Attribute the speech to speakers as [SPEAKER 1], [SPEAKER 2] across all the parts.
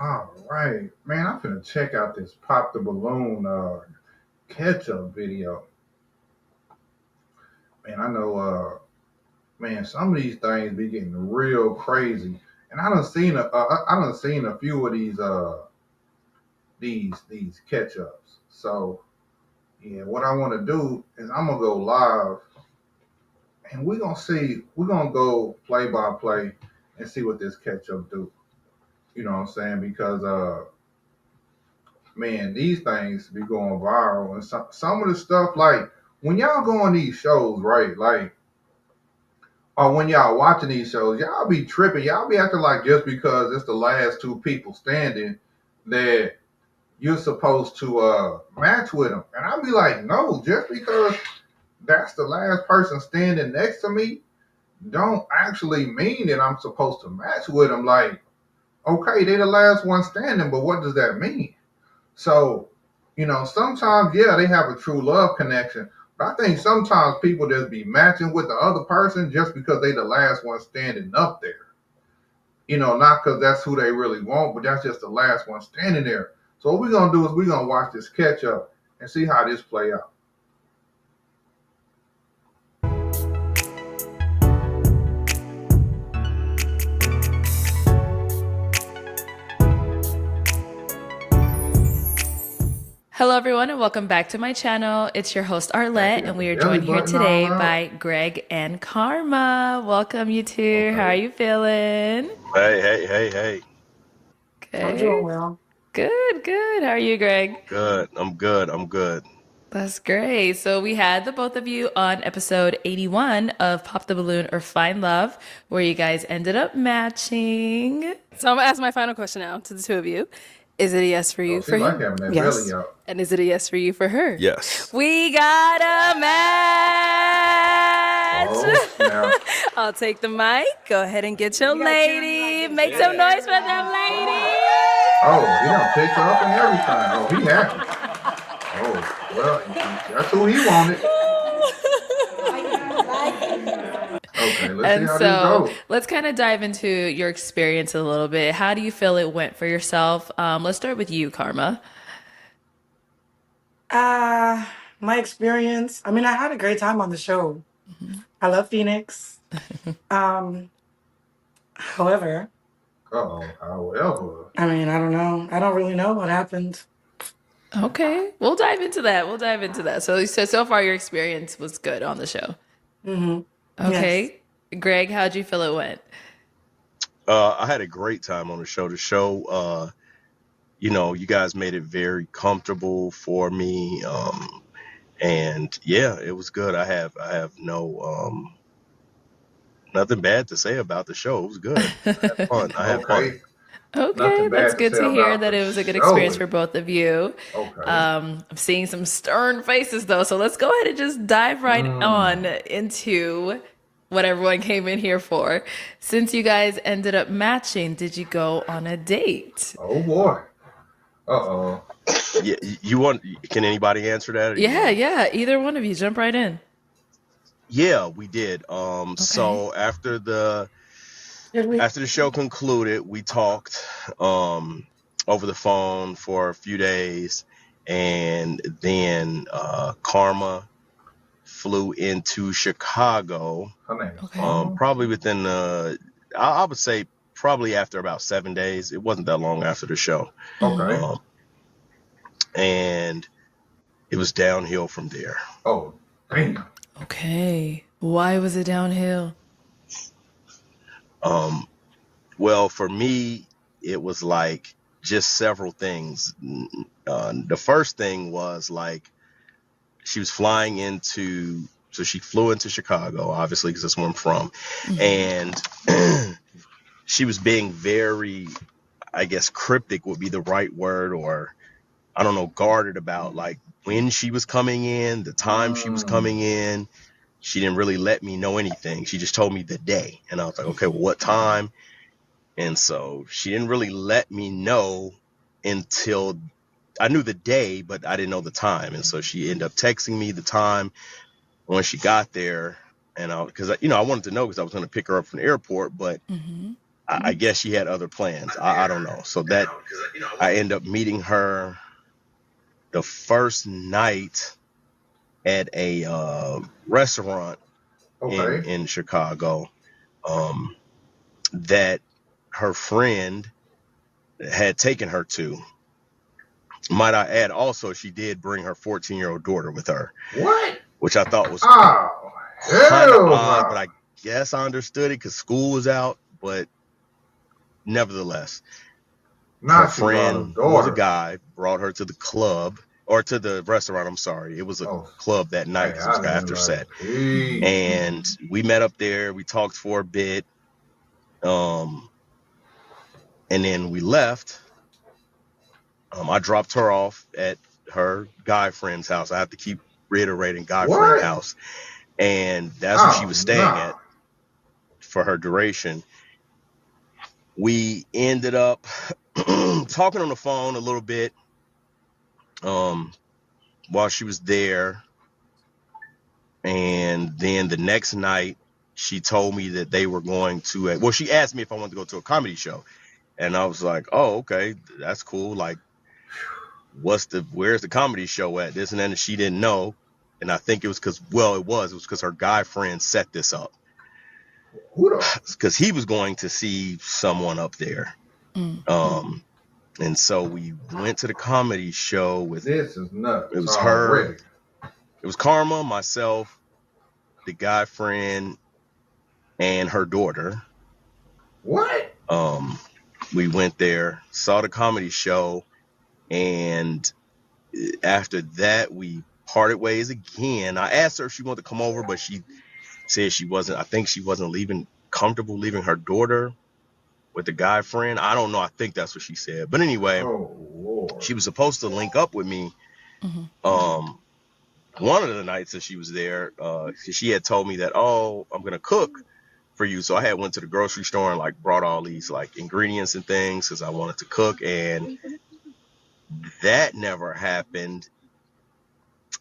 [SPEAKER 1] All right, man. I'm finna check out this pop the balloon Catchup video. Man, I know man, some of these things be getting real crazy. And I done seen a few of these catch-ups. So yeah, what I want to do is I'm gonna go live and we're gonna go play by play and see what this catch-up do. You know what I'm saying? Because man, these things be going viral, and some of the stuff, like when y'all go on these shows, right? Like, or when y'all watching these shows, y'all be tripping. Y'all be acting like just because it's the last two people standing that you're supposed to match with them. And I'll be like, no, just because that's the last person standing next to me, don't actually mean that I'm supposed to match with them. Like, okay, they're the last one standing, but what does that mean? So, sometimes, yeah, they have a true love connection. But I think sometimes people just be matching with the other person just because they the last one standing up there. Not because that's who they really want, but that's just the last one standing there. So what we're gonna do is we're gonna watch this catch up and see how this play out.
[SPEAKER 2] Hello, everyone, and welcome back to my channel. It's your host, Arlette, and we are
[SPEAKER 1] Belly
[SPEAKER 2] joined here
[SPEAKER 1] button
[SPEAKER 2] today
[SPEAKER 1] all out.
[SPEAKER 2] by Greg and Karma. Welcome, you two. How are you feeling?
[SPEAKER 3] Hey.
[SPEAKER 4] I'm doing
[SPEAKER 2] Okay.
[SPEAKER 4] well.
[SPEAKER 2] Good. How are you, Greg?
[SPEAKER 3] Good. I'm good.
[SPEAKER 2] That's great. So we had the both of you on episode 81 of Pop the Balloon or Find Love, where you guys ended up matching.
[SPEAKER 5] So I'm gonna ask my final question now to the two of you. Is it a yes for you
[SPEAKER 1] Oh, she
[SPEAKER 5] for
[SPEAKER 1] like
[SPEAKER 5] him?
[SPEAKER 1] having that
[SPEAKER 4] Yes.
[SPEAKER 1] belly out.
[SPEAKER 5] And is it a yes for you for her?
[SPEAKER 3] Yes.
[SPEAKER 2] We got a match.
[SPEAKER 1] Oh, snap.
[SPEAKER 5] I'll take the mic. Go ahead and get your lady. Make some noise for them ladies.
[SPEAKER 1] Oh, he done picked her up and everything. Oh, he happy. Oh, well, that's who he wanted. Okay, let's see
[SPEAKER 2] And
[SPEAKER 1] how this
[SPEAKER 2] so
[SPEAKER 1] goes.
[SPEAKER 2] let's kind of dive into your experience a little bit. How do you feel it went for yourself? Let's start with you, Karma.
[SPEAKER 4] My experience, I mean, I had a great time on the show. I love Phoenix. Um, However,
[SPEAKER 1] However.
[SPEAKER 4] I mean, I don't know. I don't really know what happened.
[SPEAKER 2] Okay, we'll dive into that. So far your experience was good on the show.
[SPEAKER 4] Yes.
[SPEAKER 2] Okay, Greg, how'd you feel it went?
[SPEAKER 3] I had a great time on the show. The show, you guys made it very comfortable for me. And yeah, it was good. I have no nothing bad to say about the show. It was good. I had fun.
[SPEAKER 1] Okay.
[SPEAKER 2] Okay,
[SPEAKER 1] Nothing
[SPEAKER 2] that's
[SPEAKER 1] bad to
[SPEAKER 2] good
[SPEAKER 1] say
[SPEAKER 2] to hear
[SPEAKER 1] about
[SPEAKER 2] that
[SPEAKER 1] the
[SPEAKER 2] it was a good
[SPEAKER 1] show.
[SPEAKER 2] experience for both of you.
[SPEAKER 1] Okay.
[SPEAKER 2] I'm seeing some stern faces though, so let's go ahead and just dive right on into what everyone came in here for. Since you guys ended up matching, did you go on a date?
[SPEAKER 1] Oh boy. Uh-oh.
[SPEAKER 3] Yeah, can anybody answer that?
[SPEAKER 2] Yeah, either one of you, jump right in.
[SPEAKER 3] Yeah, we did. So after the show concluded, we talked over the phone for a few days, and then Karma flew into Chicago.
[SPEAKER 1] Her name is
[SPEAKER 3] Probably within I would say probably after about 7 days. It wasn't that long after the show.
[SPEAKER 1] Okay.
[SPEAKER 3] And it was downhill from there.
[SPEAKER 1] Oh, damn.
[SPEAKER 2] Okay. Why was it downhill?
[SPEAKER 3] Well, for me, it was like just several things. The first thing was like she was so she flew into Chicago, obviously, because that's where I'm from. And she was being very, I guess, cryptic would be the right word, or I don't know, guarded about like when she was coming in, the time she was coming in. She didn't really let me know anything. She just told me the day. And I was like, okay, well, what time? And so she didn't really let me know until I knew the day, but I didn't know the time. And so she ended up texting me the time when she got there. And because I wanted to know because I was going to pick her up from the airport, but I guess she had other plans. I don't know. So that I end up meeting her the first night at a restaurant
[SPEAKER 1] Okay.
[SPEAKER 3] in Chicago that her friend had taken her to. Might I add, also, she did bring her 14-year-old daughter with her.
[SPEAKER 1] What?
[SPEAKER 3] Which I thought was
[SPEAKER 1] Oh,
[SPEAKER 3] kind of
[SPEAKER 1] hell
[SPEAKER 3] odd,
[SPEAKER 1] no.
[SPEAKER 3] but I guess I understood it because school was out. But nevertheless, her
[SPEAKER 1] Now she brought her
[SPEAKER 3] friend, who was a
[SPEAKER 1] daughter.
[SPEAKER 3] guy, brought her to the club or to the restaurant. I'm sorry. It was a
[SPEAKER 1] Oh,
[SPEAKER 3] club that night
[SPEAKER 1] hey,
[SPEAKER 3] because it was
[SPEAKER 1] I didn't
[SPEAKER 3] after
[SPEAKER 1] like
[SPEAKER 3] set.
[SPEAKER 1] peace.
[SPEAKER 3] And we met up there. We talked for a bit. And then we left. I dropped her off at her guy friend's house. I have to keep reiterating guy friend
[SPEAKER 1] What?
[SPEAKER 3] house. And that's where she
[SPEAKER 1] Oh,
[SPEAKER 3] was staying
[SPEAKER 1] nah.
[SPEAKER 3] at for her duration. We ended up talking on the phone a little bit while she was there. And then the next night, she told me that they were going to, well, she asked me if I wanted to go to a comedy show. And I was like, oh, okay, that's cool. Like, where's the comedy show at? This and then she didn't know. And I think it was because, well, it was because her guy friend set this up
[SPEAKER 1] Who the?
[SPEAKER 3] because he was going to see someone up there. And so we went to the comedy show with,
[SPEAKER 1] This is
[SPEAKER 3] it
[SPEAKER 1] nuts
[SPEAKER 3] was her,
[SPEAKER 1] already.
[SPEAKER 3] it was Karma, myself, the guy friend, and her daughter.
[SPEAKER 1] What?
[SPEAKER 3] We went there, saw the comedy show, and after that we parted ways again. I asked her if she wanted to come over, but she said she wasn't. I think she wasn't comfortable leaving her daughter with the guy friend. I don't know. I think that's what she said. But anyway,
[SPEAKER 1] Oh, Lord.
[SPEAKER 3] she was supposed to link up with me. One of the nights that she was there, she had told me that, oh, I'm gonna cook for you. So I had went to the grocery store and like brought all these like ingredients and things because I wanted to cook, and that never happened.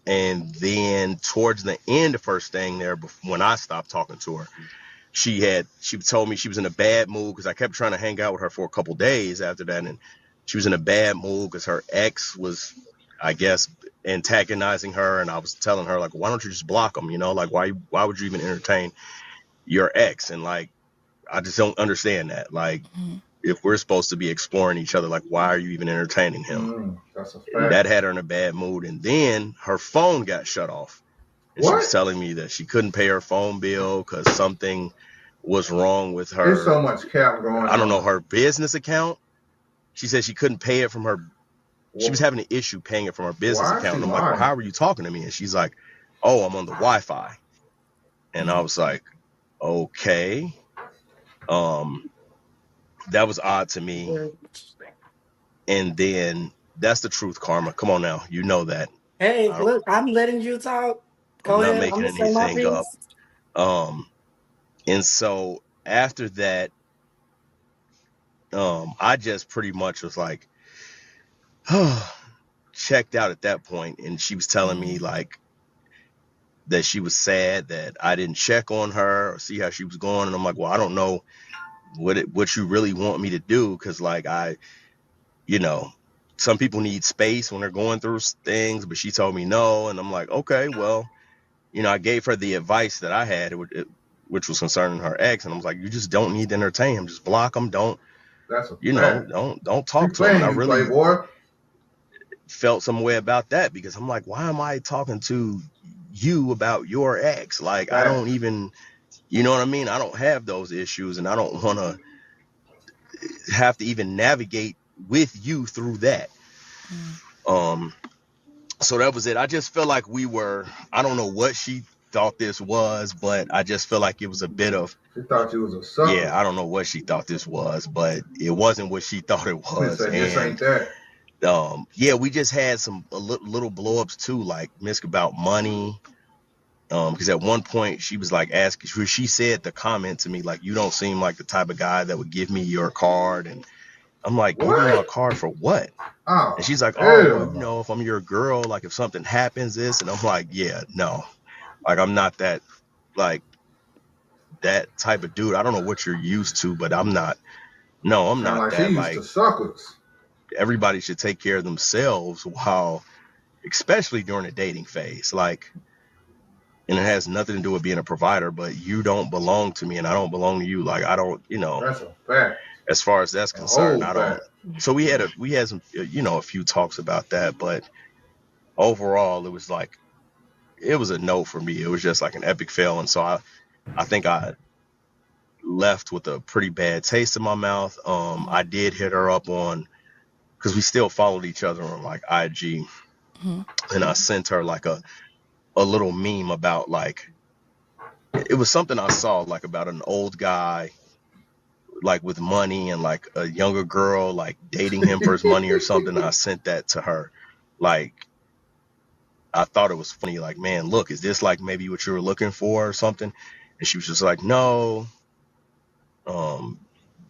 [SPEAKER 3] And then towards the end, the first thing there, when I stopped talking to her, she told me she was in a bad mood because I kept trying to hang out with her for a couple days after that, and she was in a bad mood because her ex was, I guess, antagonizing her, and I was telling her like, why don't you just block them? You know, like why would you even entertain your ex? And like, I just don't understand that. Like, if we're supposed to be exploring each other, like why are you even entertaining him?
[SPEAKER 1] That's a
[SPEAKER 3] And that
[SPEAKER 1] fact.
[SPEAKER 3] had her in a bad mood. And then her phone got shut off. And she was
[SPEAKER 1] What?
[SPEAKER 3] telling me that she couldn't pay her phone bill because something was wrong with
[SPEAKER 1] There's
[SPEAKER 3] her.
[SPEAKER 1] so much cap going
[SPEAKER 3] I don't know,
[SPEAKER 1] on.
[SPEAKER 3] her business account. She said she couldn't pay it from her. She was
[SPEAKER 1] Wh-
[SPEAKER 3] having an issue paying it from her business
[SPEAKER 1] Why is
[SPEAKER 3] account.
[SPEAKER 1] she
[SPEAKER 3] And I'm like, well,
[SPEAKER 1] lying?
[SPEAKER 3] how are you talking to me? And she's like, oh, I'm on the Wi-Fi. And I was like, okay. That was odd to me. And then that's the truth, Karma. Come on now. You know that.
[SPEAKER 4] Hey,
[SPEAKER 3] I don't,
[SPEAKER 4] look, I'm letting you talk.
[SPEAKER 3] I'm
[SPEAKER 4] Go
[SPEAKER 3] not
[SPEAKER 4] ahead. I'm
[SPEAKER 3] making
[SPEAKER 4] gonna say my
[SPEAKER 3] anything up.
[SPEAKER 4] piece.
[SPEAKER 3] And so after that, I just pretty much was like, checked out at that point. And she was telling me like that she was sad that I didn't check on her or see how she was going. And I'm like, well, I don't know what you really want me to do. Cause like you know, some people need space when they're going through things, but she told me no. And I'm like, okay, well, I gave her the advice that I had, which was concerning her ex. And I was like, you just don't need to entertain him. Just block him. Don't,
[SPEAKER 1] That's a fact.
[SPEAKER 3] don't
[SPEAKER 1] She
[SPEAKER 3] talk to him. And I
[SPEAKER 1] playing you,
[SPEAKER 3] really
[SPEAKER 1] Playboy.
[SPEAKER 3] felt some way about that because I'm like, why am I talking to you about your ex? Like, I don't
[SPEAKER 1] Facts.
[SPEAKER 3] even, you know what I mean? I don't have those issues and I don't want to have to even navigate with you through that. Um, so that was it. I just feel like I don't know what she thought this was, but I just feel like it was a bit of,
[SPEAKER 1] She thought you was a sucker.
[SPEAKER 3] yeah, I don't know what she thought this was, but it wasn't what she thought it
[SPEAKER 1] She
[SPEAKER 3] was.
[SPEAKER 1] said this ain't
[SPEAKER 3] And
[SPEAKER 1] that.
[SPEAKER 3] yeah, we just had little blow ups too, like Misk about money. Because at one point she was like asking, she said the comment to me like, you don't seem like the type of guy that would give me your card. And I'm like, give me my
[SPEAKER 1] What?
[SPEAKER 3] card for what? And
[SPEAKER 1] Oh,
[SPEAKER 3] she's like, oh, well,
[SPEAKER 1] hell no.
[SPEAKER 3] if I'm your girl, like if something happens, this. And I'm like, yeah, no, like I'm not that, like that type of dude. I don't know what you're used to, but I'm not No, I'm
[SPEAKER 1] Sound
[SPEAKER 3] not
[SPEAKER 1] like she
[SPEAKER 3] that.
[SPEAKER 1] used to
[SPEAKER 3] Like
[SPEAKER 1] suckers.
[SPEAKER 3] everybody should take care of themselves while, especially during the dating phase. Like, and it has nothing to do with being a provider, but you don't belong to me and I don't belong to you. Like, I don't,
[SPEAKER 1] That's a fact.
[SPEAKER 3] as far as that's
[SPEAKER 1] A
[SPEAKER 3] concerned,
[SPEAKER 1] whole
[SPEAKER 3] I don't.
[SPEAKER 1] fact.
[SPEAKER 3] So we had some, a few talks about that, but overall, it was like, it was a no for me. It was just like an epic fail. And so I think I left with a pretty bad taste in my mouth. I did hit her up on, because we still followed each other on like IG,
[SPEAKER 2] Mhm.
[SPEAKER 3] and I sent her like a little meme about like, it was something I saw like about an old guy like with money and like a younger girl like dating him for his money or something. I sent that to her. Like, I thought it was funny, like, man, look, is this like maybe what you were looking for or something? And she was just like, no, um,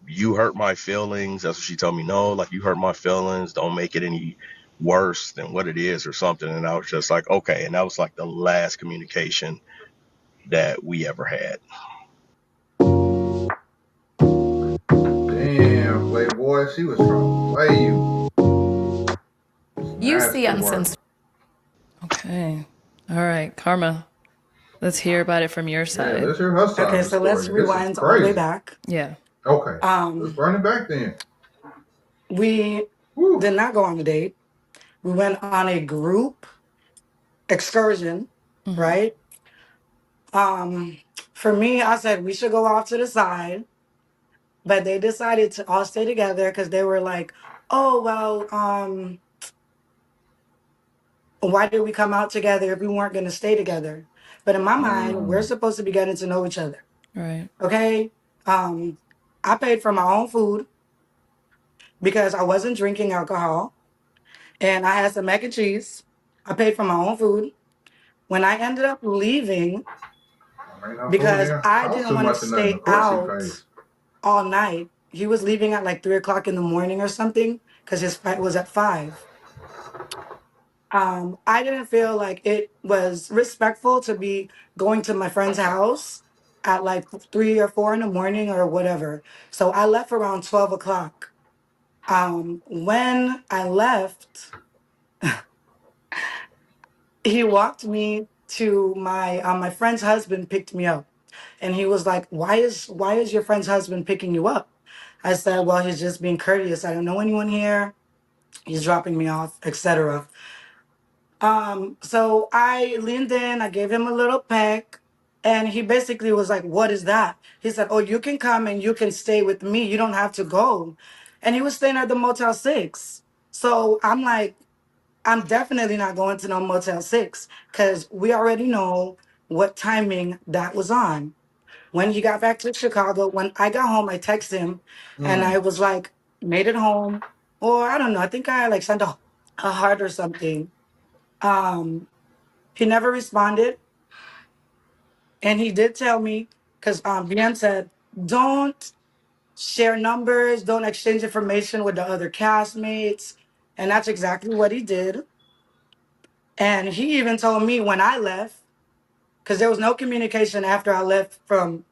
[SPEAKER 3] you hurt my feelings. That's what she told me. No, like, you hurt my feelings. Don't make it any worse than what it is or something. And I was just like, okay. And that was like the last communication that we ever had.
[SPEAKER 1] Damn, Playboy, she was trying to play you.
[SPEAKER 2] You see
[SPEAKER 1] Nasty work.
[SPEAKER 2] uncensored. Okay. All right, Karma. Let's hear about it from your
[SPEAKER 1] Yeah,
[SPEAKER 2] side.
[SPEAKER 1] let's hear her side
[SPEAKER 4] Okay,
[SPEAKER 1] of the
[SPEAKER 4] so let's
[SPEAKER 1] story. This is
[SPEAKER 4] rewind all the way
[SPEAKER 1] crazy.
[SPEAKER 4] back.
[SPEAKER 2] Yeah.
[SPEAKER 1] Okay, let's
[SPEAKER 4] Um,
[SPEAKER 1] run it back then.
[SPEAKER 4] we
[SPEAKER 1] Woo.
[SPEAKER 4] did not go on a date. We went on a group excursion,
[SPEAKER 2] Mhm.
[SPEAKER 4] right? For me, I said we should go off to the side, but they decided to all stay together because they were like, "Oh well, why did we come out together if we weren't going to stay together?" But in my mind, we're supposed to be getting to know each other.
[SPEAKER 2] Right.
[SPEAKER 4] Okay. Um, I paid for my own food because I wasn't drinking alcohol, and I had some mac and cheese. I paid for my own food. When I ended up leaving,
[SPEAKER 1] I mean, her food in
[SPEAKER 4] because
[SPEAKER 1] her
[SPEAKER 4] I
[SPEAKER 1] house
[SPEAKER 4] didn't
[SPEAKER 1] too
[SPEAKER 4] want to
[SPEAKER 1] much or nothing.
[SPEAKER 4] stay
[SPEAKER 1] Of course she paid.
[SPEAKER 4] out all night. He was leaving at like 3 o'clock in the morning or something because his flight was at 5. I didn't feel like it was respectful to be going to my friend's house at like 3 or 4 in the morning or whatever. So I left around 12 o'clock. When I left, he walked me to my friend's husband picked me up, and he was like, why is your friend's husband picking you up? I said, well, he's just being courteous. I don't know anyone here. He's dropping me off, etc. So I leaned in, I gave him a little peck, and he basically was like, what is that? He said, oh, you can come and you can stay with me. You don't have to go. And he was staying at the Motel 6. So I'm like, I'm definitely not going to no Motel 6 because we already know what timing that was on. When he got back to Chicago, when I got home, I texted him and I was like, made it home. Or I don't know, I think I like sent a heart or something. Um, he never responded. And he did tell me, because Bien said, don't share numbers, don't exchange information with the other castmates. And that's exactly what he did. And he even told me when I left, because there was no communication after I left from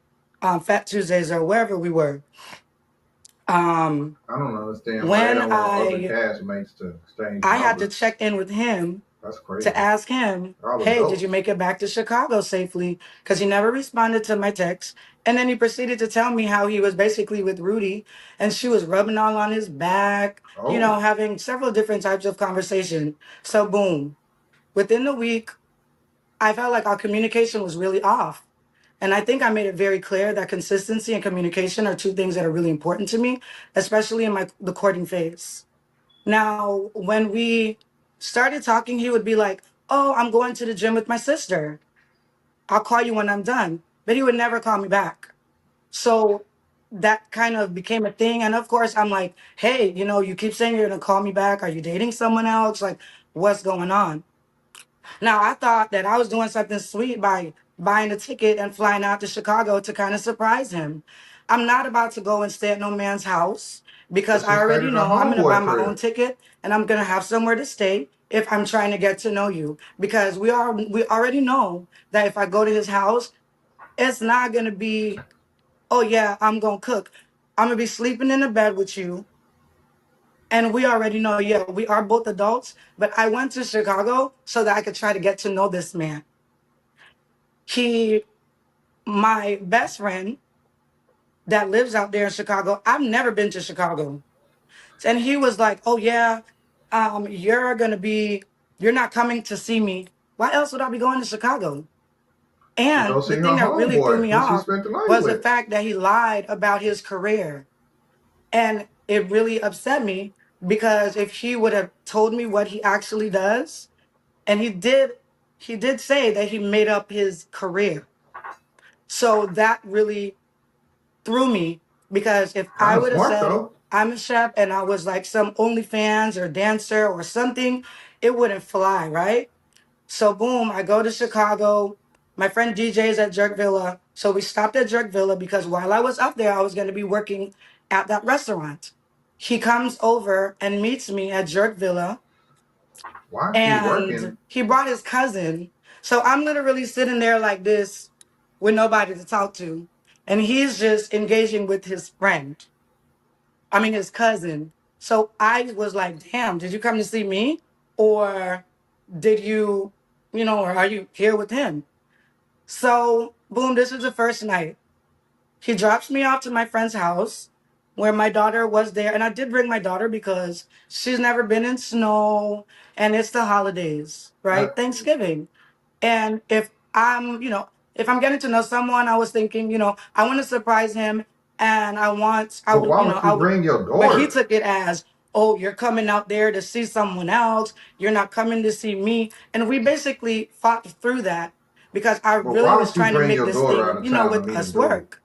[SPEAKER 4] Fat Tuesdays or wherever we were. Um,
[SPEAKER 1] I don't understand why they
[SPEAKER 4] when
[SPEAKER 1] don't want other
[SPEAKER 4] I
[SPEAKER 1] castmates to exchange
[SPEAKER 4] I had to
[SPEAKER 1] numbers.
[SPEAKER 4] check in with him
[SPEAKER 1] That's crazy.
[SPEAKER 4] to ask him,
[SPEAKER 1] All
[SPEAKER 4] hey, did you
[SPEAKER 1] adults.
[SPEAKER 4] make it back to Chicago safely? Because he never responded to my text. And then he proceeded to tell me how he was basically with Rudy and she was rubbing all on his back,
[SPEAKER 1] Oh,
[SPEAKER 4] having several different types of conversation. So, boom, within the week, I felt like our communication was really off. And I think I made it very clear that consistency and communication are two things that are really important to me, especially in the courting phase. Now, when we started talking, he would be like, oh, I'm going to the gym with my sister. I'll call you when I'm done. But he would never call me back. So that kind of became a thing. And of course, I'm like, hey, you keep saying you're going to call me back. Are you dating someone else? Like, what's going on? Now, I thought that I was doing something sweet by buying a ticket and flying out to Chicago to kind of surprise him. I'm not about to go and stay at no man's house because
[SPEAKER 1] but she
[SPEAKER 4] I
[SPEAKER 1] stayed
[SPEAKER 4] already
[SPEAKER 1] at her
[SPEAKER 4] know I'm going to buy
[SPEAKER 1] homeboy
[SPEAKER 4] my own
[SPEAKER 1] crib.
[SPEAKER 4] ticket and I'm going to have somewhere to stay if I'm trying to get to know you because we already know that if I go to his house, it's not going to be, oh yeah, I'm going to cook. I'm gonna be sleeping in the bed with you. And we already know, yeah, we are both adults, but I went to Chicago so that I could try to get to know this man. My best friend that lives out there in Chicago, I've never been to Chicago. And he was like, oh yeah, you're not coming to see me. Why else would I be going to Chicago?
[SPEAKER 1] To go
[SPEAKER 4] And
[SPEAKER 1] see
[SPEAKER 4] the
[SPEAKER 1] her
[SPEAKER 4] thing that really threw
[SPEAKER 1] homeboy
[SPEAKER 4] me
[SPEAKER 1] who she
[SPEAKER 4] off
[SPEAKER 1] spent the night
[SPEAKER 4] was the
[SPEAKER 1] with.
[SPEAKER 4] fact that he lied about his career. And it really upset me because if he would have told me what he actually does, and he did say that he made up his career. So that really threw me because if I
[SPEAKER 1] Kind of
[SPEAKER 4] would have
[SPEAKER 1] smart
[SPEAKER 4] said
[SPEAKER 1] though.
[SPEAKER 4] I'm a chef and I was like some OnlyFans or dancer or something, it wouldn't fly, right? So boom, I go to Chicago. My friend DJ's at Jerk Villa. So we stopped at Jerk Villa because while I was up there, I was going to be working at that restaurant. He comes over and meets me at Jerk Villa,
[SPEAKER 1] Why is she
[SPEAKER 4] and
[SPEAKER 1] working?
[SPEAKER 4] he brought his cousin. So I'm literally sitting there like this with nobody to talk to. And he's just engaging with his friend. I mean, his cousin. So I was like, damn, did you come to see me? Or did you, or are you here with him? So, boom, this is the first night. He drops me off to my friend's house where my daughter was there. And I did bring my daughter because she's never been in snow and it's the holidays,
[SPEAKER 1] Uh,
[SPEAKER 4] right? Thanksgiving. And if I'm getting to know someone, I was thinking, I want to surprise him and
[SPEAKER 1] but why would you bring your
[SPEAKER 4] but he
[SPEAKER 1] daughter?
[SPEAKER 4] took it as, oh, you're coming out there to see someone else. You're not coming to see me. And we basically fought through that because I
[SPEAKER 1] But why
[SPEAKER 4] really was
[SPEAKER 1] would you
[SPEAKER 4] trying to
[SPEAKER 1] bring
[SPEAKER 4] make
[SPEAKER 1] your
[SPEAKER 4] this
[SPEAKER 1] daughter
[SPEAKER 4] thing,
[SPEAKER 1] out of town to
[SPEAKER 4] with
[SPEAKER 1] meet a
[SPEAKER 4] us
[SPEAKER 1] dude?
[SPEAKER 4] work.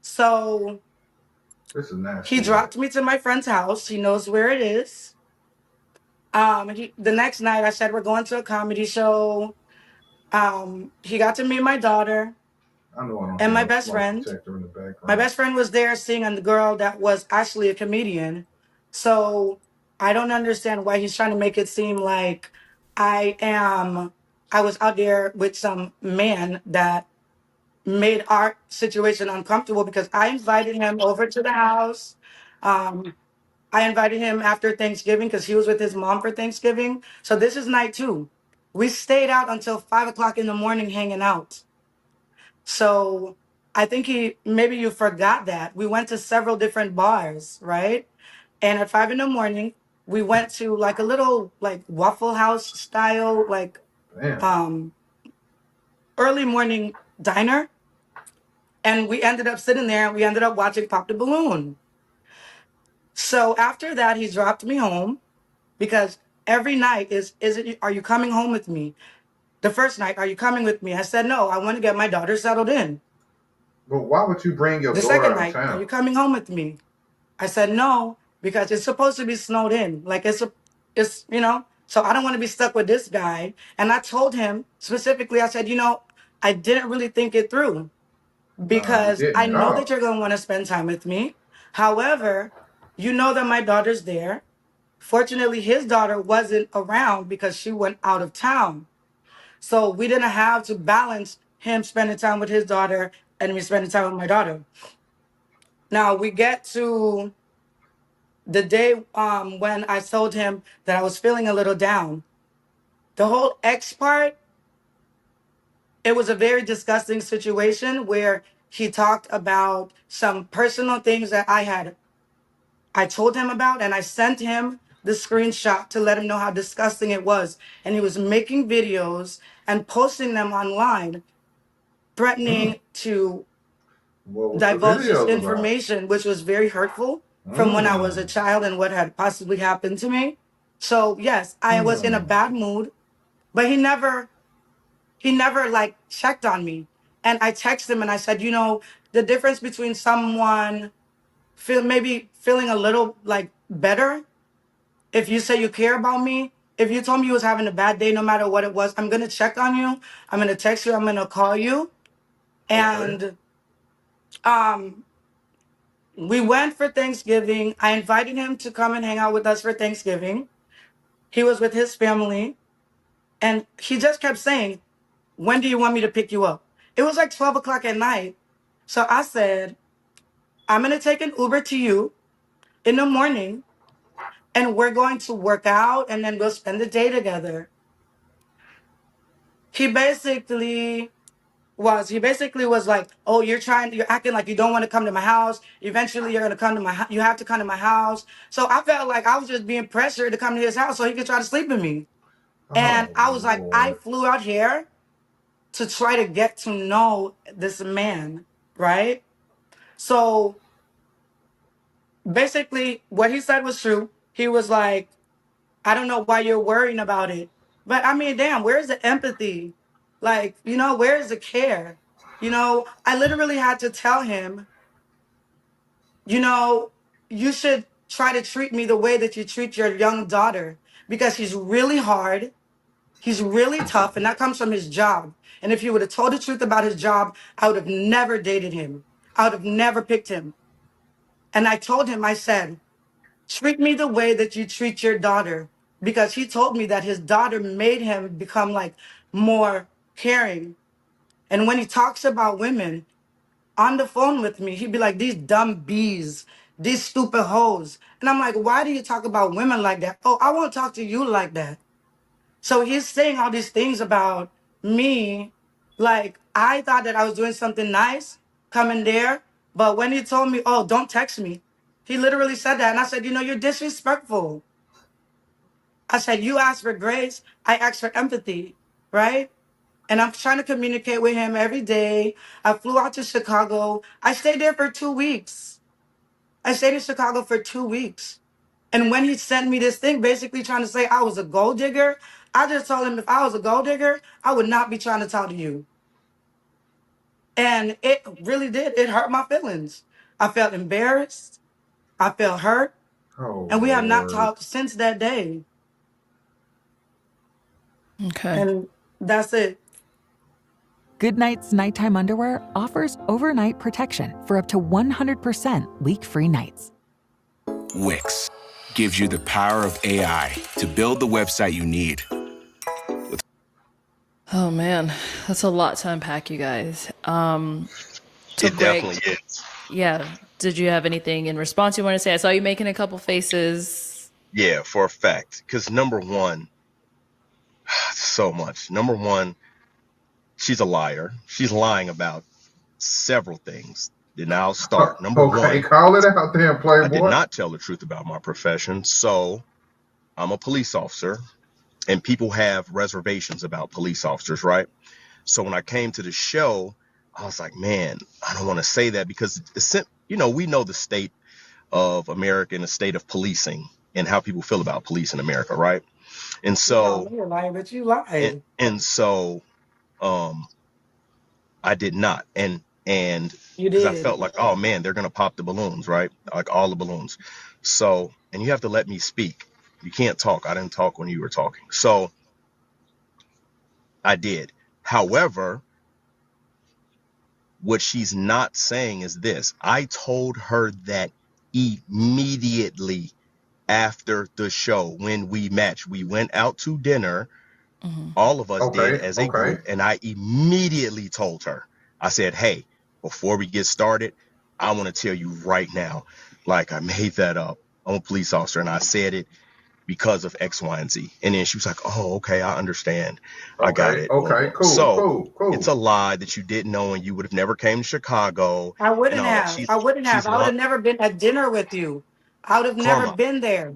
[SPEAKER 4] So
[SPEAKER 1] This is
[SPEAKER 4] he
[SPEAKER 1] nasty work.
[SPEAKER 4] dropped me to my friend's house. He knows where it is. The next night I said, we're going to a comedy show. He got to meet my daughter
[SPEAKER 1] I know I don't
[SPEAKER 4] and
[SPEAKER 1] hear
[SPEAKER 4] my
[SPEAKER 1] no
[SPEAKER 4] best
[SPEAKER 1] smoke
[SPEAKER 4] friend.
[SPEAKER 1] detector in the
[SPEAKER 4] My
[SPEAKER 1] background.
[SPEAKER 4] best friend was there singing the girl that was actually a comedian. So I don't understand why he's trying to make it seem like I am, I was out there with some man that made our situation uncomfortable because I invited him over to the house. Um, I invited him after Thanksgiving because he was with his mom for Thanksgiving. So this is night two. We stayed out until 5 o'clock in the morning hanging out. So I think maybe you forgot that. We went to several different bars, right? And at 5 in the morning, we went to like a little like Waffle House style, like
[SPEAKER 1] Damn.
[SPEAKER 4] um early morning diner. And we ended up sitting there and we ended up watching Pop the Balloon. So after that, he dropped me home because every night are you coming home with me? The first night, are you coming with me? I said, no, I want to get my daughter settled in.
[SPEAKER 1] But why would you bring your
[SPEAKER 4] The
[SPEAKER 1] daughter
[SPEAKER 4] second
[SPEAKER 1] out of
[SPEAKER 4] night, are
[SPEAKER 1] town?
[SPEAKER 4] you coming home with me? I said no because it's supposed to be snowed in. Like it's. So I don't want to be stuck with this guy. And I told him specifically, I said, I didn't really think it through
[SPEAKER 1] Nah, you
[SPEAKER 4] because
[SPEAKER 1] didn't
[SPEAKER 4] I
[SPEAKER 1] at
[SPEAKER 4] know that
[SPEAKER 1] all.
[SPEAKER 4] you're going to want to spend time with me. However, you know that my daughter's there. Fortunately, his daughter wasn't around because she went out of town. So we didn't have to balance him spending time with his daughter and me spending time with my daughter. Now we get to the day when I told him that I was feeling a little down. The whole ex part, it was a very disgusting situation where he talked about some personal things that I told him about, and I sent him the screenshot to let him know how disgusting it was. And he was making videos and posting them online,
[SPEAKER 1] Mm.
[SPEAKER 4] threatening to
[SPEAKER 1] What was the
[SPEAKER 4] divulge this
[SPEAKER 1] videos about?
[SPEAKER 4] information, which was very hurtful from when I was a
[SPEAKER 1] Mm.
[SPEAKER 4] child and what had possibly happened to me. So yes, I was in a
[SPEAKER 1] Hmm.
[SPEAKER 4] bad mood, but he never like checked on me. And I texted him and I said, the difference between someone maybe feeling a little like better, if you say you care about me, if you told me you was having a bad day, no matter what it was, I'm gonna check on you. I'm gonna text you. I'm gonna call you.
[SPEAKER 1] Okay.
[SPEAKER 4] And um, we went for Thanksgiving. I invited him to come and hang out with us for Thanksgiving. He was with his family, and he just kept saying, when do you want me to pick you up? It was like 12 o'clock at night. So I said, I'm going to take an Uber to you in the morning and we're going to work out and then we'll spend the day together. He basically was like, oh, you're acting like you don't want to come to my house. Eventually you're going to come to you have to come to my house. So I felt like I was just being pressured to come to his house so he could try to sleep with me. And
[SPEAKER 1] Oh
[SPEAKER 4] I was like, I
[SPEAKER 1] Lord.
[SPEAKER 4] flew out here to try to get to know this man, right? So basically, what he said was true. He was like, I don't know why you're worrying about it. But I mean, damn, where's the empathy? Like, where's the care? I literally had to tell him, you know, you should try to treat me the way that you treat your young daughter because he's really hard. He's really tough, and that comes from his job. And if he would have told the truth about his job, I would have never dated him. I would have never picked him. And I told him, I said, treat me the way that you treat your daughter. Because he told me that his daughter made him become like more caring. And when he talks about women on the phone with me, he'd be like, these dumb bees, these stupid hoes. And I'm like, why do you talk about women like that? Oh, I won't talk to you like that. So he's saying all these things about me. Like, I thought that I was doing something nice coming there. But when he told me, oh, don't text me, he literally said that. And I said, you're disrespectful. I said, you asked for grace. I asked for empathy, right? And I'm trying to communicate with him every day. I flew out to Chicago. I stayed there for 2 weeks. I stayed in Chicago for 2 weeks. And when he sent me this thing, basically trying to say I was a gold digger, I just told him if I was a gold digger, I would not be trying to talk to you. And it really did. It hurt my feelings. I felt embarrassed. I felt hurt.
[SPEAKER 1] Oh
[SPEAKER 4] And we have not
[SPEAKER 1] Lord.
[SPEAKER 4] talked since that day.
[SPEAKER 2] Okay.
[SPEAKER 4] And that's it.
[SPEAKER 6] Goodnight's nighttime underwear offers overnight protection for up to 100% leak-free nights.
[SPEAKER 7] Wix gives you the power of AI to build the website you need.
[SPEAKER 2] Oh man, that's a lot to unpack, you guys. So
[SPEAKER 3] It
[SPEAKER 2] Greg,
[SPEAKER 3] definitely is.
[SPEAKER 2] yeah, did you have anything in response you want to say? I saw you making a couple faces.
[SPEAKER 3] Yeah, for a fact. Because number one, so much. Number one, she's a liar. She's lying about several things. And I'll start. Number
[SPEAKER 1] Okay,
[SPEAKER 3] one,
[SPEAKER 1] call it out there,
[SPEAKER 3] I did
[SPEAKER 1] Playboy.
[SPEAKER 3] not tell the truth about my profession. So I'm a police officer, and people have reservations about police officers, right? So when I came to the show, I was like, man, I don't want to say that because we know the state of America and the state of policing and how people feel about police in America, right? And
[SPEAKER 4] You call
[SPEAKER 3] so
[SPEAKER 4] me a liar, but you
[SPEAKER 3] and,
[SPEAKER 4] lied.
[SPEAKER 3] and so um I did not. And
[SPEAKER 4] You
[SPEAKER 3] because I
[SPEAKER 4] did.
[SPEAKER 3] felt like, oh man, they're gonna pop the balloons, right? Like all the balloons. So, and you have to let me speak. You can't talk. I didn't talk when you were talking. So I did. However, what she's not saying is this. I told her that immediately after the show when we matched. We went out to dinner.
[SPEAKER 2] Hmm.
[SPEAKER 3] All of us did
[SPEAKER 1] Okay,
[SPEAKER 3] as a
[SPEAKER 1] okay.
[SPEAKER 3] group. And I immediately told her, I said, hey, before we get started, I want to tell you right now, like I made that up. I'm a police officer and I said it because of X, Y, and Z. And then she was like, oh, okay, I understand. I got
[SPEAKER 1] Okay,
[SPEAKER 3] it. Boom,
[SPEAKER 1] okay,
[SPEAKER 3] boom.
[SPEAKER 1] cool,
[SPEAKER 3] So
[SPEAKER 1] cool,
[SPEAKER 3] it's a
[SPEAKER 1] cool.
[SPEAKER 3] lie that you didn't know and you would have never came to Chicago
[SPEAKER 4] I
[SPEAKER 3] and
[SPEAKER 4] wouldn't
[SPEAKER 3] all that.
[SPEAKER 4] have. I wouldn't have.
[SPEAKER 3] She's
[SPEAKER 4] I would
[SPEAKER 3] lying.
[SPEAKER 4] have never been at dinner with you. I would have never
[SPEAKER 3] Karma,
[SPEAKER 4] been there.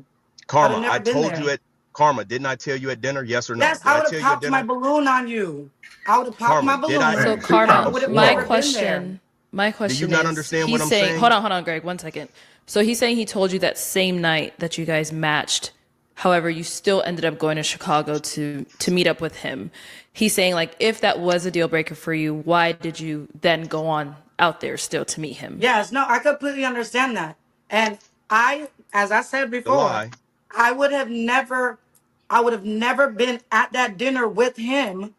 [SPEAKER 4] I would have
[SPEAKER 3] Karma, I
[SPEAKER 4] never been
[SPEAKER 3] told you
[SPEAKER 4] there.
[SPEAKER 3] at Karma, didn't I tell you at dinner? Yes or no?
[SPEAKER 4] Yes,
[SPEAKER 3] Did
[SPEAKER 4] I
[SPEAKER 3] I
[SPEAKER 4] would have
[SPEAKER 3] tell you at
[SPEAKER 4] popped my
[SPEAKER 3] dinner?
[SPEAKER 4] balloon on you. I would have popped
[SPEAKER 3] Karma,
[SPEAKER 4] my
[SPEAKER 3] did I?
[SPEAKER 4] balloon,
[SPEAKER 2] So
[SPEAKER 1] Man, she
[SPEAKER 4] and
[SPEAKER 1] kind
[SPEAKER 2] Karma,
[SPEAKER 4] you
[SPEAKER 1] of
[SPEAKER 4] would have
[SPEAKER 2] my
[SPEAKER 4] never
[SPEAKER 1] slow.
[SPEAKER 4] been there.
[SPEAKER 2] question, my
[SPEAKER 3] Do you
[SPEAKER 2] question
[SPEAKER 3] not
[SPEAKER 2] is,
[SPEAKER 3] understand what
[SPEAKER 2] he's
[SPEAKER 3] I'm
[SPEAKER 2] saying,
[SPEAKER 3] saying?
[SPEAKER 2] hold on, Greg, 1 second. So he's saying he told you that same night that you guys matched. However, you still ended up going to Chicago to meet up with him. He's saying like, if that was a deal breaker for you, why did you then go on out there still to meet him?
[SPEAKER 4] Yes, no, I completely understand that. And as I said
[SPEAKER 3] The
[SPEAKER 4] before,
[SPEAKER 3] lie.
[SPEAKER 4] I would have never, I would have never been at that dinner with him.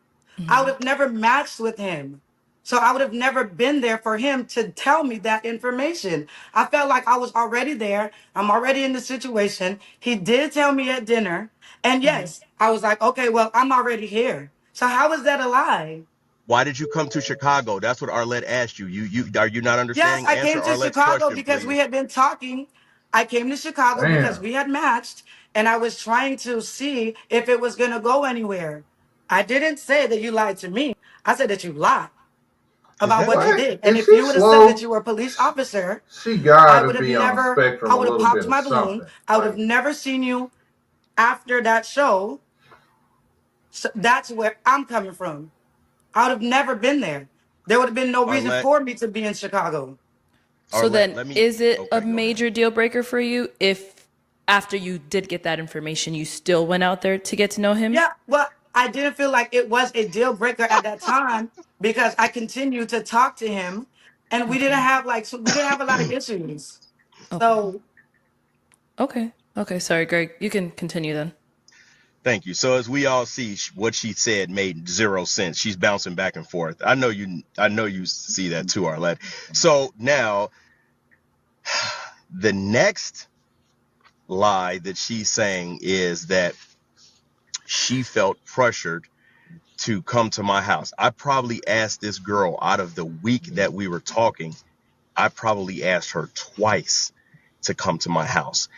[SPEAKER 4] I would have never matched with him. So I would have never been there for him to tell me that information. I felt like I was already there. I'm already in the situation. He did tell me at dinner. And yes, I was like, okay, well, I'm already here. So how is that a lie?
[SPEAKER 3] Why did you come to Chicago? That's what Arlette asked you. You are you not
[SPEAKER 4] Yes,
[SPEAKER 3] understanding?
[SPEAKER 4] I
[SPEAKER 3] Answer
[SPEAKER 4] came to
[SPEAKER 3] Arlette's
[SPEAKER 4] Chicago
[SPEAKER 3] question,
[SPEAKER 4] because we
[SPEAKER 3] please.
[SPEAKER 4] had been talking. I came to Chicago because
[SPEAKER 1] Damn.
[SPEAKER 4] we had matched, and I was trying to see if it was going to go anywhere. I didn't say that you lied to me. I said that you lied
[SPEAKER 3] Is
[SPEAKER 4] about
[SPEAKER 3] that
[SPEAKER 4] what you
[SPEAKER 1] What?
[SPEAKER 4] did. And
[SPEAKER 1] Is
[SPEAKER 4] if
[SPEAKER 1] she
[SPEAKER 4] you would have said that
[SPEAKER 1] slow?
[SPEAKER 4] you were a police officer,
[SPEAKER 1] She
[SPEAKER 4] I
[SPEAKER 1] gotta
[SPEAKER 4] would have
[SPEAKER 1] be on the
[SPEAKER 4] never,
[SPEAKER 1] spectrum
[SPEAKER 4] I
[SPEAKER 1] a
[SPEAKER 4] would have
[SPEAKER 1] little
[SPEAKER 4] popped
[SPEAKER 1] bit of
[SPEAKER 4] my balloon.
[SPEAKER 1] something.
[SPEAKER 4] I would have
[SPEAKER 1] Like,
[SPEAKER 4] never seen you after that show. So that's where I'm coming from. I would have never been there. There would have been no reason
[SPEAKER 3] Arlette?
[SPEAKER 4] for me to be in Chicago.
[SPEAKER 2] So
[SPEAKER 3] Arlette,
[SPEAKER 2] then,
[SPEAKER 3] let me.
[SPEAKER 2] is it a
[SPEAKER 3] Okay, go ahead.
[SPEAKER 2] major deal breaker for you if after you did get that information, you still went out there to get to know him?
[SPEAKER 4] Yeah, well, I didn't feel like it was a deal breaker at that time because I continued to talk to him, and we didn't
[SPEAKER 2] Okay.
[SPEAKER 4] have like we didn't have a lot of issues.
[SPEAKER 2] Okay.
[SPEAKER 4] So
[SPEAKER 2] Okay. Okay. Sorry, Greg. You can continue then.
[SPEAKER 3] Thank you. So as we all see, what she said made zero sense. She's bouncing back and forth. I know you. I know you see that too, Arlette. So now the next lie that she's saying is that she felt pressured to come to my house. I probably asked this girl out of the week that we were talking. I probably asked her twice to come to my house.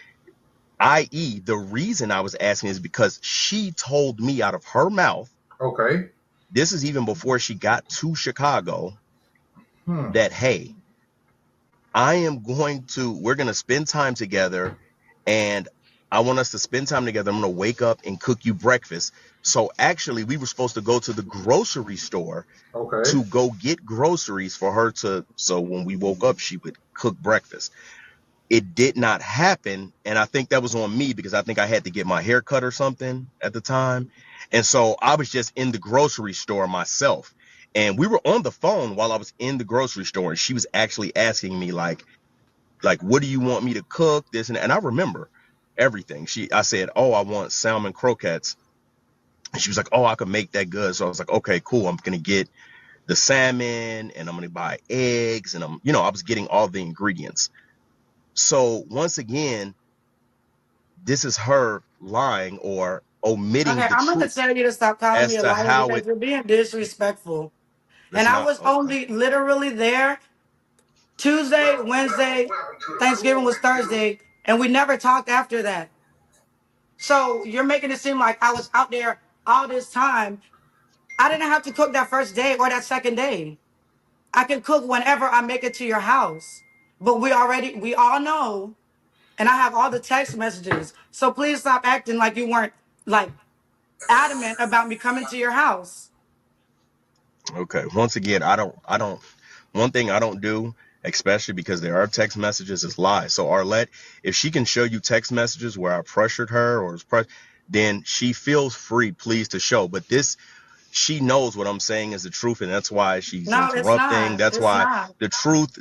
[SPEAKER 3] I.e., the reason I was asking is because she told me out of her mouth,
[SPEAKER 1] okay.
[SPEAKER 3] this is even before she got to Chicago,
[SPEAKER 1] Hmm.
[SPEAKER 3] that, hey, we're going to spend time together and I want us to spend time together. I'm going to wake up and cook you breakfast. So actually, we were supposed to go to the grocery store
[SPEAKER 1] Okay.
[SPEAKER 3] to go get groceries for her so when we woke up, she would cook breakfast. It did not happen. And I think that was on me because I think I had to get my hair cut or something at the time. And so I was just in the grocery store myself. And we were on the phone while I was in the grocery store. And she was actually asking me what do you want me to cook? This and I remember everything. I said, oh, I want salmon croquettes. And she was like, oh, I could make that good. So I was like, okay, cool. I'm going to get the salmon and I'm going to buy eggs. And I was getting all the ingredients. So once again, this is her lying or omitting
[SPEAKER 4] okay,
[SPEAKER 3] the
[SPEAKER 4] I'm gonna
[SPEAKER 3] truth
[SPEAKER 4] tell you to stop calling
[SPEAKER 3] as
[SPEAKER 4] me a
[SPEAKER 3] to
[SPEAKER 4] liar
[SPEAKER 3] how
[SPEAKER 4] because you're being disrespectful. And
[SPEAKER 3] it's
[SPEAKER 4] I
[SPEAKER 3] not
[SPEAKER 4] was
[SPEAKER 3] okay.
[SPEAKER 4] only literally there Tuesday, Wednesday, Thanksgiving was Thursday, and we never talked after that. So you're making it seem like I was out there all this time. I didn't have to cook that first day or that second day. I can cook whenever I make it to your house. But we all know, and I have all the text messages. So please stop acting like you weren't like adamant about me coming to your house.
[SPEAKER 3] Okay. Once again, I don't one thing I don't do, especially because there are text messages, is lie. So Arlette, if she can show you text messages where I pressured her then she feels free, please, to show. But she knows what I'm saying is the truth, and that's why she's
[SPEAKER 4] No, it's
[SPEAKER 3] interrupting.
[SPEAKER 4] not.
[SPEAKER 3] That's
[SPEAKER 4] It's
[SPEAKER 3] why
[SPEAKER 4] not.
[SPEAKER 3] the truth,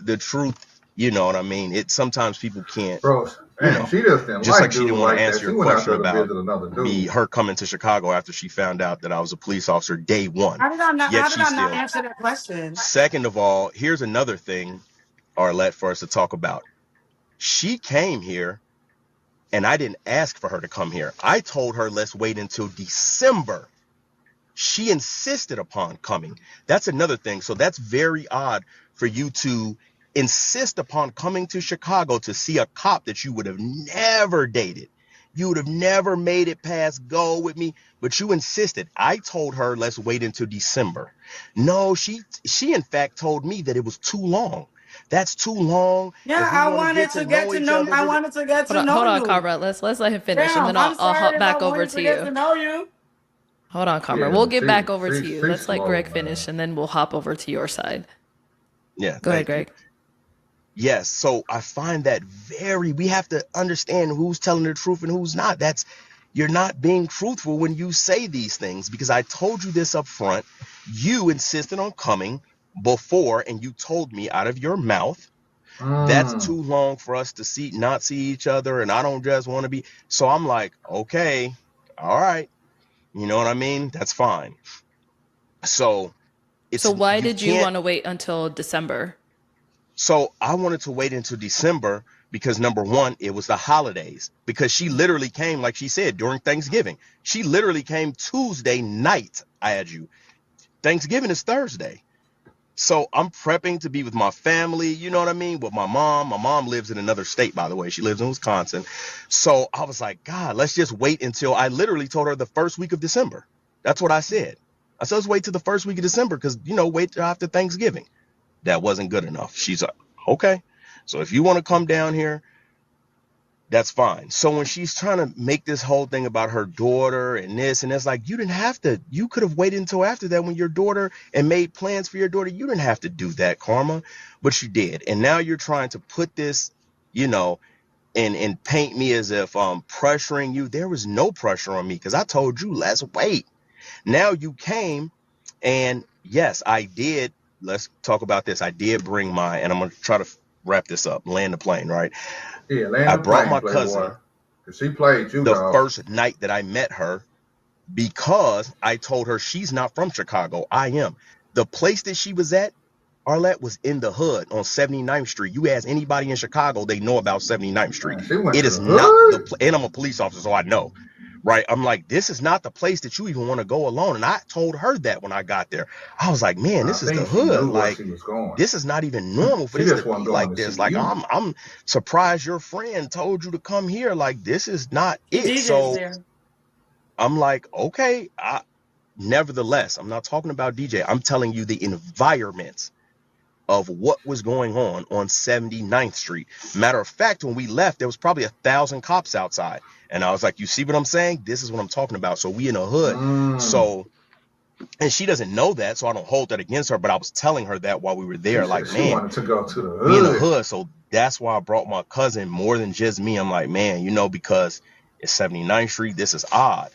[SPEAKER 3] you know what I mean? Sometimes people can't,
[SPEAKER 1] Bro,
[SPEAKER 3] you
[SPEAKER 1] and
[SPEAKER 3] know,
[SPEAKER 1] she just didn't
[SPEAKER 3] just like
[SPEAKER 1] like
[SPEAKER 3] she didn't
[SPEAKER 1] dudes
[SPEAKER 3] want to
[SPEAKER 1] like
[SPEAKER 3] answer
[SPEAKER 1] that. She
[SPEAKER 3] your
[SPEAKER 1] went out
[SPEAKER 3] question
[SPEAKER 1] there to
[SPEAKER 3] about
[SPEAKER 1] visit another dude.
[SPEAKER 3] her coming to Chicago after she found out that I was a police officer day one. Yet
[SPEAKER 4] How did
[SPEAKER 3] she
[SPEAKER 4] I not
[SPEAKER 3] still.
[SPEAKER 4] answer that question?
[SPEAKER 3] Second of all, here's another thing, Arlette, for us to talk about. She came here and I didn't ask for her to come here. I told her, let's wait until December. She insisted upon coming. That's another thing. So that's very odd for you to insist upon coming to Chicago to see a cop that you would have never dated. You would have never made it past go with me, but you insisted. I told her, let's wait until December. No, she in fact told me that it was too long. That's too long.
[SPEAKER 4] Yeah,
[SPEAKER 3] If we want to get to know each other,
[SPEAKER 4] I wanted to get to know
[SPEAKER 2] Hold on,
[SPEAKER 4] you.
[SPEAKER 2] Comrade. Let's let him finish, and then
[SPEAKER 4] Damn, I'm
[SPEAKER 2] I'll hop
[SPEAKER 4] sorry if I
[SPEAKER 2] back over
[SPEAKER 4] wanted
[SPEAKER 2] to
[SPEAKER 4] to get to
[SPEAKER 2] you.
[SPEAKER 4] know you.
[SPEAKER 2] Hold on, Comrade. We'll
[SPEAKER 1] Yeah,
[SPEAKER 2] get back over to you.
[SPEAKER 1] she's
[SPEAKER 2] Let's let
[SPEAKER 1] slow,
[SPEAKER 2] Greg
[SPEAKER 1] man.
[SPEAKER 2] finish, and then we'll hop over to your side.
[SPEAKER 3] yeah,
[SPEAKER 2] Go ahead,
[SPEAKER 3] thank you.
[SPEAKER 2] Greg.
[SPEAKER 3] Yes, so I find that we have to understand who's telling the truth and who's not. You're not being truthful when you say these things because I told you this up front. You insisted on coming before and you told me out of your mouth, that's
[SPEAKER 1] Mm.
[SPEAKER 3] too long for us to not see each other. And I don't just want to be. So I'm like, okay, all right. You know what I mean? That's fine. So
[SPEAKER 2] So why
[SPEAKER 3] you
[SPEAKER 2] did you
[SPEAKER 3] can't.
[SPEAKER 2] want to wait until December?
[SPEAKER 3] So I wanted to wait until December because number one, it was the holidays. Because she literally came, like she said, during Thanksgiving. She literally came Tuesday night. I had you. Thanksgiving is Thursday. So I'm prepping to be with my family, you know what I mean? With my mom. My mom lives in another state, by the way. She lives in Wisconsin. So I was like, God, let's just wait until I literally told her the first week of December. That's what I said. I said, let's wait till the first week of December because, wait till after Thanksgiving. That wasn't good enough. She's like, okay. So if you want to come down here, that's fine. So when she's trying to make this whole thing about her daughter and this and that's like, you didn't have to, you could have waited until after that when your daughter and made plans for your daughter. You didn't have to do that, Karma, but you did. And now you're trying to put this, you know, and paint me as if I'm pressuring you. There was no pressure on me because I told you, let's wait. Now you came and yes, I did. Let's talk about this. I did bring and I'm going to try to wrap this up, land the plane, right?
[SPEAKER 1] Yeah, land
[SPEAKER 3] I
[SPEAKER 1] the
[SPEAKER 3] brought
[SPEAKER 1] plane,
[SPEAKER 3] my cousin
[SPEAKER 1] Playboy. Cause she played you,
[SPEAKER 3] the
[SPEAKER 1] dog.
[SPEAKER 3] first night that I met her because I told her she's not from Chicago. I am. The place that she was at, Arlette, was in the hood on 79th Street. You ask anybody in Chicago, they know about 79th Street.
[SPEAKER 1] Man, she went
[SPEAKER 3] It
[SPEAKER 1] to
[SPEAKER 3] is
[SPEAKER 1] the
[SPEAKER 3] not
[SPEAKER 1] hood.
[SPEAKER 3] and I'm a police officer, so I know. Right. I'm like, this is not the place that you even want to go alone. And I told her that when I got there. I was like, man,
[SPEAKER 1] I
[SPEAKER 3] this is the
[SPEAKER 1] think she
[SPEAKER 3] hood.
[SPEAKER 1] knew where
[SPEAKER 3] Like,
[SPEAKER 1] she was going.
[SPEAKER 3] this is not even normal for
[SPEAKER 1] She
[SPEAKER 3] this
[SPEAKER 1] just
[SPEAKER 3] to
[SPEAKER 1] wasn't
[SPEAKER 3] be
[SPEAKER 1] going
[SPEAKER 3] like
[SPEAKER 1] to
[SPEAKER 3] this.
[SPEAKER 1] see
[SPEAKER 3] Like,
[SPEAKER 1] you.
[SPEAKER 3] I'm surprised your friend told you to come here. Like, this is not
[SPEAKER 4] He
[SPEAKER 3] it.
[SPEAKER 4] DJs
[SPEAKER 3] So
[SPEAKER 4] there.
[SPEAKER 3] I'm like, okay, nevertheless, I'm not talking about DJ. I'm telling you the environment of what was going on 79th Street. Matter of fact, when we left, there was probably 1,000 cops outside. And I was like, you see what I'm saying? This is what I'm talking about. So we in a hood.
[SPEAKER 1] Mm.
[SPEAKER 3] So, and she doesn't know that, so I don't hold that against her. But I was telling her that while we were
[SPEAKER 1] She
[SPEAKER 3] there,
[SPEAKER 1] said
[SPEAKER 3] like,
[SPEAKER 1] she
[SPEAKER 3] man,
[SPEAKER 1] wanted to go to the
[SPEAKER 3] we in a
[SPEAKER 1] hood.
[SPEAKER 3] hood. So that's why I brought my cousin more than just me. I'm like, man, because it's 79th Street. This is odd.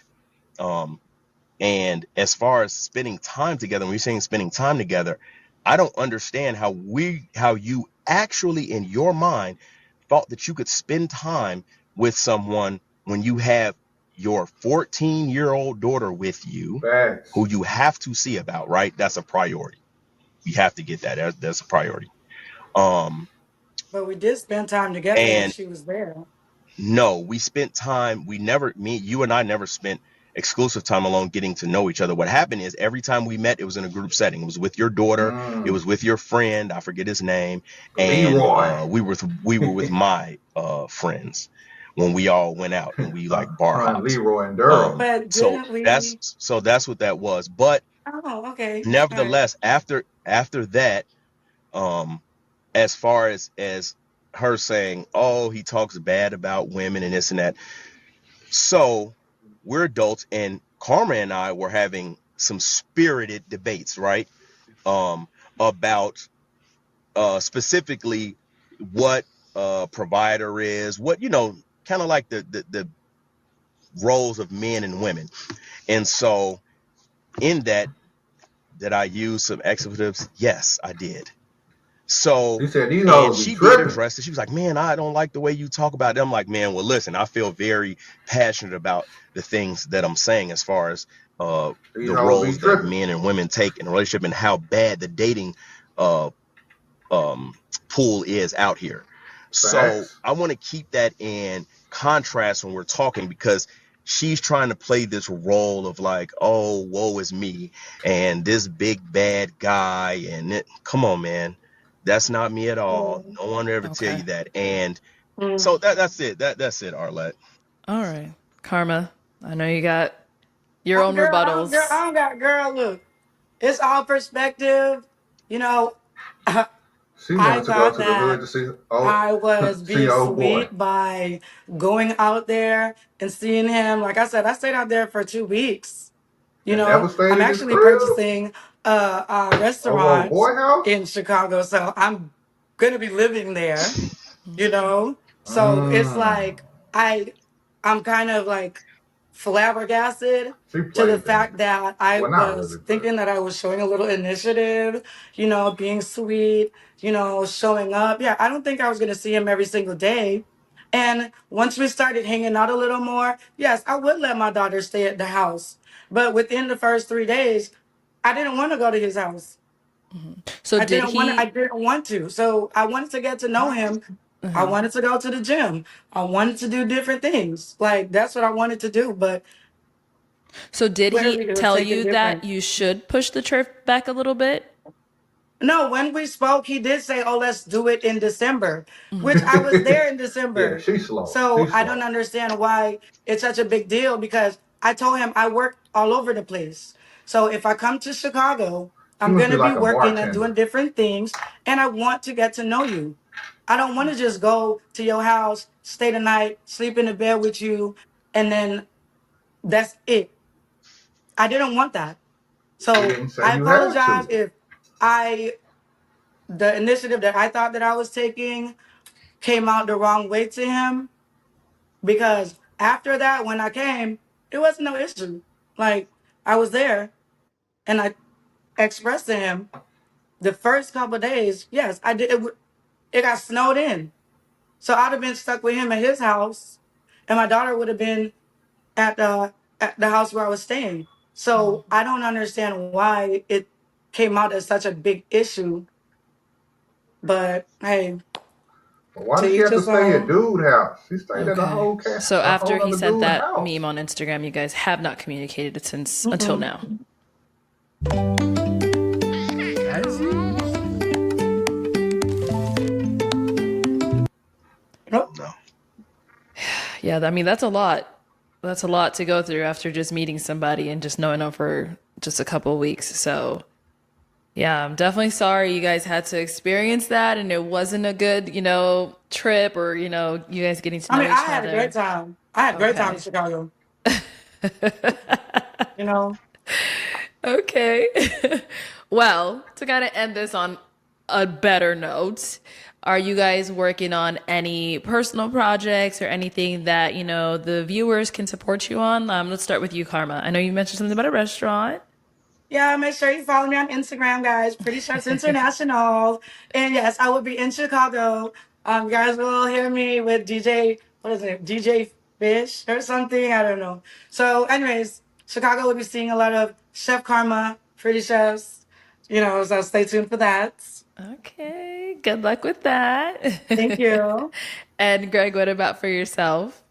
[SPEAKER 3] And as far as spending time together, when you're saying spending time together, I don't understand how you actually in your mind thought that you could spend time with someone when you have your 14-year-old daughter with you,
[SPEAKER 1] Facts.
[SPEAKER 3] who you have to see about, right? That's a priority. You have to get that. That's a priority. Um,
[SPEAKER 4] But we did spend time together when
[SPEAKER 3] and
[SPEAKER 4] she was there.
[SPEAKER 3] No, we spent time. You and I never spent exclusive time alone getting to know each other. What happened is every time we met, it was in a group setting. It was with your daughter. It
[SPEAKER 1] Mm.
[SPEAKER 3] was with your friend. I forget his name. And
[SPEAKER 1] Leroy.
[SPEAKER 3] we were with my friends when we all went out and we like bar hopped.
[SPEAKER 1] Leroy and Daryl.
[SPEAKER 4] But
[SPEAKER 3] So
[SPEAKER 4] didn't
[SPEAKER 3] that's
[SPEAKER 4] we?
[SPEAKER 3] so that's what that was. But
[SPEAKER 4] Oh, okay. All right.
[SPEAKER 3] nevertheless, after that, um, as far as her saying, oh, he talks bad about women and this and that. So we're adults, and Karma and I were having some spirited debates, right? About specifically what provider is, what kind of like the roles of men and women. And so in that I used some expletives. Yes, I did. So,
[SPEAKER 1] She said these
[SPEAKER 3] and
[SPEAKER 1] hoes be
[SPEAKER 3] she did
[SPEAKER 1] tripping.
[SPEAKER 3] address it. She was like, man, I don't like the way you talk about it. I'm like, man, well, listen, I feel very passionate about the things that I'm saying as far as
[SPEAKER 1] These
[SPEAKER 3] the
[SPEAKER 1] hoes be
[SPEAKER 3] roles that
[SPEAKER 1] tripping.
[SPEAKER 3] men and women take in a relationship and how bad the dating uh, pool is out here. So
[SPEAKER 1] Facts.
[SPEAKER 3] I want to keep that in contrast when we're talking because she's trying to play this role of like, oh, woe is me and this big bad guy. Come on, man, that's not me at all.
[SPEAKER 4] Mm.
[SPEAKER 3] No one ever tell
[SPEAKER 2] Okay.
[SPEAKER 3] you that. And
[SPEAKER 4] Mm.
[SPEAKER 3] so that's it. That's it, Arlette.
[SPEAKER 2] All right. Karma, I know you got your
[SPEAKER 4] Oh,
[SPEAKER 2] own
[SPEAKER 4] girl, I don't, girl,
[SPEAKER 2] rebuttals.
[SPEAKER 4] I don't got girl. Look, it's all perspective. You know,
[SPEAKER 1] She
[SPEAKER 4] I
[SPEAKER 1] wanted to go
[SPEAKER 4] thought
[SPEAKER 1] to the hood
[SPEAKER 4] that
[SPEAKER 1] to see oh
[SPEAKER 4] I was
[SPEAKER 1] see
[SPEAKER 4] being
[SPEAKER 1] old boy.
[SPEAKER 4] sweet by going out there and seeing him. Like I said, I stayed out there for 2 weeks. You
[SPEAKER 1] And never
[SPEAKER 4] know,
[SPEAKER 1] stayed
[SPEAKER 4] I'm
[SPEAKER 1] at his
[SPEAKER 4] actually
[SPEAKER 1] crib?
[SPEAKER 4] purchasing a
[SPEAKER 1] Over old
[SPEAKER 4] restaurant
[SPEAKER 1] boy house?
[SPEAKER 4] in Chicago, so I'm gonna be living there. You know, so it's
[SPEAKER 1] Mm.
[SPEAKER 4] like I, I'm kind of like flabbergasted
[SPEAKER 1] She
[SPEAKER 4] to the
[SPEAKER 1] played that.
[SPEAKER 4] fact that I
[SPEAKER 1] Well, not really,
[SPEAKER 4] was
[SPEAKER 1] but
[SPEAKER 4] thinking that I was showing a little initiative. You know, being sweet. You know, showing up. Yeah, I don't think I was gonna see him every single day. And once we started hanging out a little more, yes, I would let my daughter stay at the house. But within the first 3 days, I didn't want to go to his house.
[SPEAKER 2] So
[SPEAKER 4] I
[SPEAKER 2] did
[SPEAKER 4] didn't want to, I
[SPEAKER 2] he?
[SPEAKER 4] didn't want to. So I wanted to get to know him. I
[SPEAKER 2] Uh-huh.
[SPEAKER 4] wanted to go to the gym. I wanted to do different things. Like that's what I wanted to do. But
[SPEAKER 2] So did he
[SPEAKER 4] Clearly, it was
[SPEAKER 2] tell
[SPEAKER 4] taken
[SPEAKER 2] you that
[SPEAKER 4] different.
[SPEAKER 2] you should push the trip back a little bit?
[SPEAKER 4] No, when we spoke, he did say, "Oh, let's do it in December," which I was there in
[SPEAKER 1] Yeah,
[SPEAKER 4] December.
[SPEAKER 1] she's slow.
[SPEAKER 4] So
[SPEAKER 1] She's
[SPEAKER 4] I don't
[SPEAKER 1] slow.
[SPEAKER 4] understand why it's such a big deal because I told him I work all over the place. So if I come to Chicago,
[SPEAKER 1] She
[SPEAKER 4] I'm
[SPEAKER 1] must
[SPEAKER 4] going
[SPEAKER 1] be
[SPEAKER 4] to be
[SPEAKER 1] like a
[SPEAKER 4] working and doing
[SPEAKER 1] bartender.
[SPEAKER 4] different things, and I want to get to know you. I don't want to just go to your house, stay the night, sleep in the bed with you, and then that's it. I didn't want that.
[SPEAKER 1] He
[SPEAKER 4] So
[SPEAKER 1] didn't say
[SPEAKER 4] I
[SPEAKER 1] you had
[SPEAKER 4] apologize
[SPEAKER 1] to.
[SPEAKER 4] if I the initiative that I thought that I was taking came out the wrong way to him because after that, when I came, it was no issue. Like I was there and I expressed to him the first couple of days, yes, I did. It got snowed in. So I'd have been stuck with him at his house and my daughter would have been at the house where I was staying. So I don't understand why it came out as such a big issue. But hey,
[SPEAKER 1] But why
[SPEAKER 4] to
[SPEAKER 1] did she
[SPEAKER 4] each
[SPEAKER 1] have to
[SPEAKER 4] his
[SPEAKER 1] stay at
[SPEAKER 4] own.
[SPEAKER 1] dude house? She stayed at
[SPEAKER 2] Okay. So
[SPEAKER 1] a
[SPEAKER 2] after
[SPEAKER 1] whole
[SPEAKER 2] he
[SPEAKER 1] other
[SPEAKER 2] sent
[SPEAKER 1] dude
[SPEAKER 2] that
[SPEAKER 1] house.
[SPEAKER 2] meme on Instagram, you guys have not communicated since until
[SPEAKER 4] Mm-mm.
[SPEAKER 2] now.
[SPEAKER 4] Nope.
[SPEAKER 3] No.
[SPEAKER 2] Yeah, I mean that's a lot. That's a lot to go through after just meeting somebody and just knowing them for just a couple of weeks. So yeah, I'm definitely sorry you guys had to experience that and it wasn't a good, trip or, you guys getting to
[SPEAKER 4] I
[SPEAKER 2] know
[SPEAKER 4] mean, I
[SPEAKER 2] each
[SPEAKER 4] had a great
[SPEAKER 2] other.
[SPEAKER 4] time. I had a great time in
[SPEAKER 2] Okay.
[SPEAKER 4] Chicago. You know,
[SPEAKER 2] Okay. Well, to kind of end this on a better note, are you guys working on any personal projects or anything that, the viewers can support you on? Let's start with you, Karma. I know you mentioned something about a restaurant.
[SPEAKER 4] yeah. Make sure you follow me on Instagram, guys. Pretty Chefs International, and yes, I will be in Chicago. You guys will hear me with DJ. What is it? DJ Fish or something? I don't know. So, anyways, Chicago will be seeing a lot of Chef Karma, Pretty Chefs. So stay tuned for that.
[SPEAKER 2] Okay, good luck with that.
[SPEAKER 4] Thank you.
[SPEAKER 2] And Greg, what about for yourself?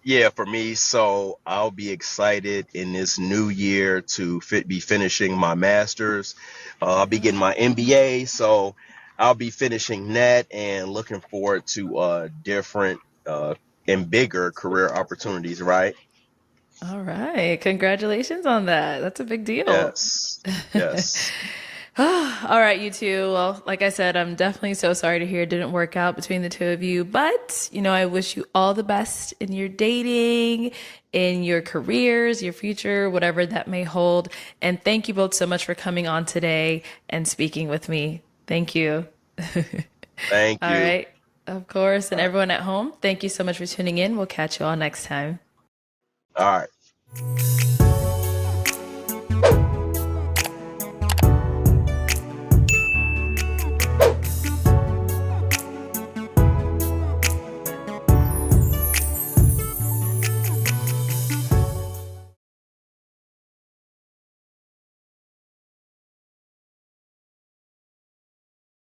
[SPEAKER 3] Yeah, for me, so I'll be excited in this new year to be finishing my master's. I'll be getting my MBA, so I'll be finishing that and looking forward to different and bigger career opportunities, right?
[SPEAKER 2] All right, congratulations on that. That's a big deal.
[SPEAKER 3] Yes, yes.
[SPEAKER 2] All right, you two. Well, like I said, I'm definitely so sorry to hear it didn't work out between the two of you. But, I wish you all the best in your dating, in your careers, your future, whatever that may hold. And thank you both so much for coming on today and speaking with me. Thank you.
[SPEAKER 3] Thank
[SPEAKER 2] All
[SPEAKER 3] you.
[SPEAKER 2] right. Of course. And
[SPEAKER 1] All right.
[SPEAKER 2] everyone at home, thank you so much for tuning in. We'll catch you all next time.
[SPEAKER 3] All right.